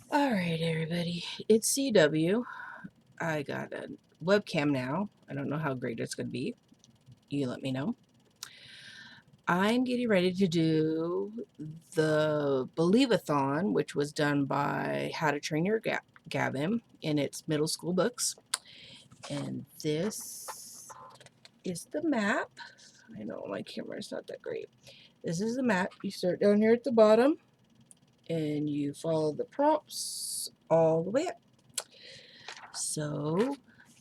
All right, everybody. It's CW. I got a webcam now. I don't know how great it's going to be. You let me know. I'm getting ready to do the Believathon, which was done by How to Train Your Gavin in its middle school books. And this is the map. I know my camera's not that great. This is the map. You start down here at the bottom and you follow the prompts all the way up. So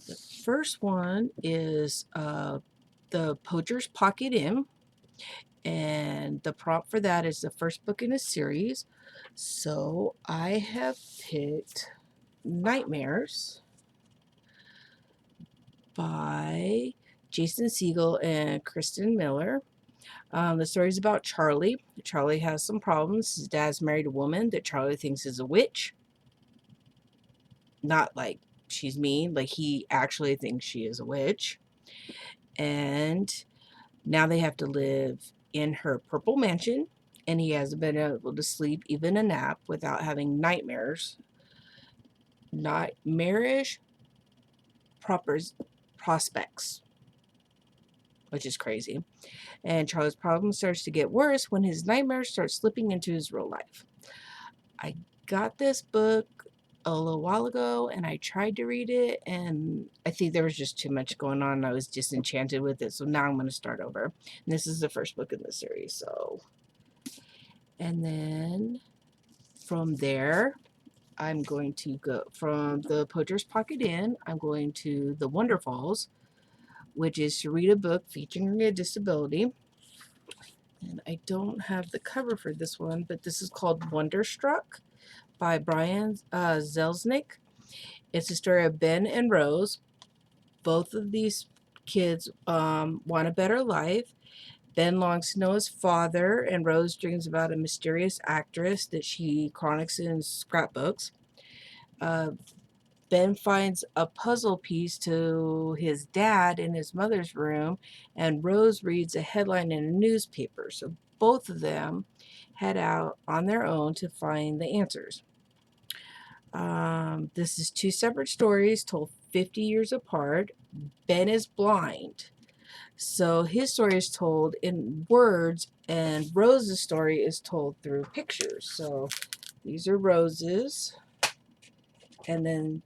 the first one is the Poacher's Pocket Inn, and the prompt for that is the first book in a series. So I have picked Nightmares by Jason Segel and Kristen Miller. The story is about Charlie. Charlie has some problems. His dad's married a woman that Charlie thinks is a witch. Not like she's mean, like he actually thinks she is a witch. And now they have to live in her purple mansion, and he hasn't been able to sleep even a nap without having nightmares. Nightmarish prospects, which is crazy. And Charlie's problem starts to get worse when his nightmares start slipping into his real life. I got this book a little while ago and I tried to read it, and I think there was just too much going on. I was disenchanted with it, so now I'm going to start over. And this is the first book in the series, so. And then from there, I'm going to go from the Poacher's Pocket Inn. I'm going to the Wonderfalls, which is to read a book featuring a disability. And I don't have the cover for this one, but this is called Wonderstruck by Brian Zelznick. It's a story of Ben and Rose. Both of these kids want a better life. Ben longs to know his father, and Rose dreams about a mysterious actress that she chronicles in scrapbooks. Uh, Ben finds a puzzle piece to his dad in his mother's room, and Rose reads a headline in a newspaper. So both of them head out on their own to find the answers. This is two separate stories told 50 years apart. Ben is blind, so his story is told in words, and Rose's story is told through pictures. So these are Rose's, and then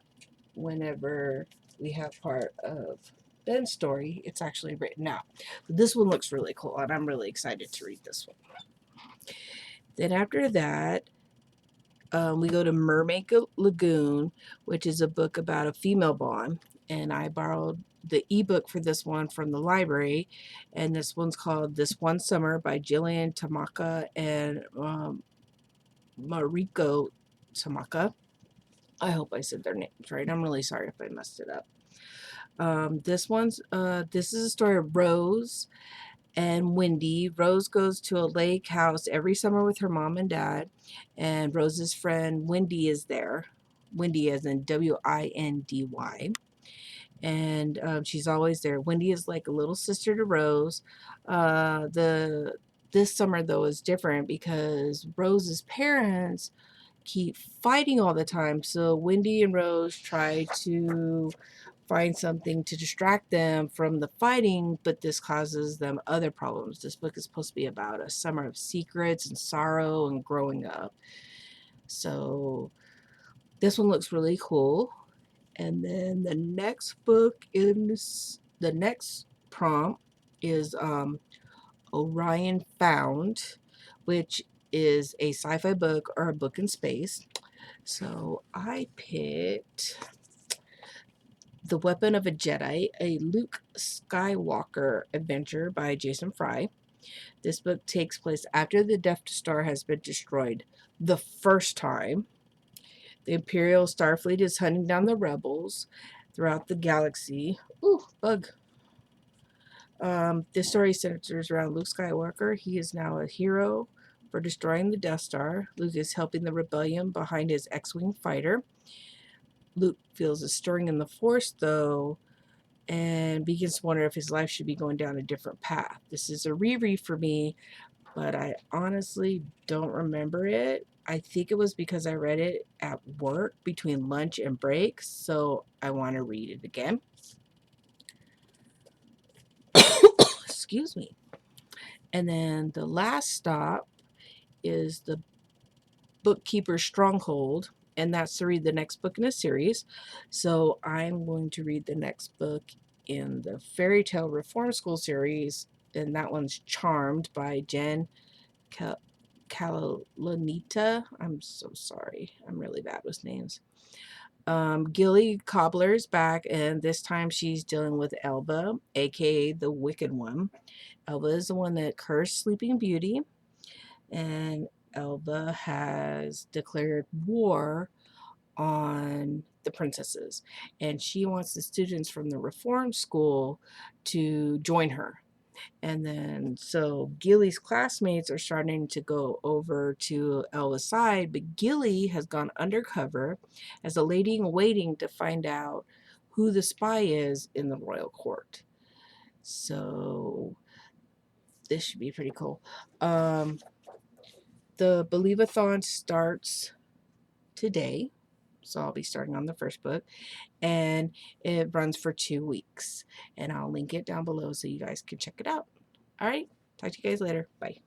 whenever we have part of Ben's story, it's actually written out. This one looks really cool, and I'm really excited to read this one. Then after that, we go to Mermaid Lagoon, which is a book about a female bond, and I borrowed the ebook for this one from the library, and this one's called This One Summer by Jillian Tamaka and Mariko Tamaka. I hope I said their names right. I'm really sorry if I messed it up. This is a story of Rose and Wendy. Rose goes to a lake house every summer with her mom and dad, and Rose's friend Wendy is there. Wendy as in Windy. And she's always there. Wendy is like a little sister to Rose. The This summer though is different because Rose's parents keep fighting all the time. So Wendy and Rose try to find something to distract them from the fighting, but this causes them other problems. This book is supposed to be about a summer of secrets and sorrow and growing up. So this one looks really cool. And then the next book is the next prompt is Orion Found, which is a sci-fi book or a book in space. So I picked The Weapon of a Jedi, a Luke Skywalker adventure by Jason Fry. This book takes place after the Death Star has been destroyed the first time. The Imperial Starfleet is hunting down the rebels throughout the galaxy. Ooh, bug. This story centers around Luke Skywalker. He is now a hero for destroying the Death Star. Luke is helping the rebellion behind his X-Wing fighter. Luke feels a stirring in the Force, though, and begins to wonder if his life should be going down a different path. This is a reread for me, but I honestly don't remember it. I think it was because I read it at work between lunch and breaks, so I want to read it again. Excuse me. And then the last stop is the Bookkeeper's Stronghold, and that's to read the next book in a series. So I'm going to read the next book in the Fairy Tale Reform School series, and that one's Charmed by Jen Kalanita. I'm so sorry. I'm really bad with names. Gilly Cobbler's back, and this time she's dealing with Elba, aka the Wicked One. Elba is the one that cursed Sleeping Beauty, and Elba has declared war on the princesses, and she wants the students from the reform school to join her. And then so Gilly's classmates are starting to go over to Elba's side, but Gilly has gone undercover as a lady in waiting to find out who the spy is in the royal court. So this should be pretty cool. The Believathon starts today, so I'll be starting on the first book, and it runs for 2 weeks, and I'll link it down below so you guys can check it out. All right, talk to you guys later. Bye.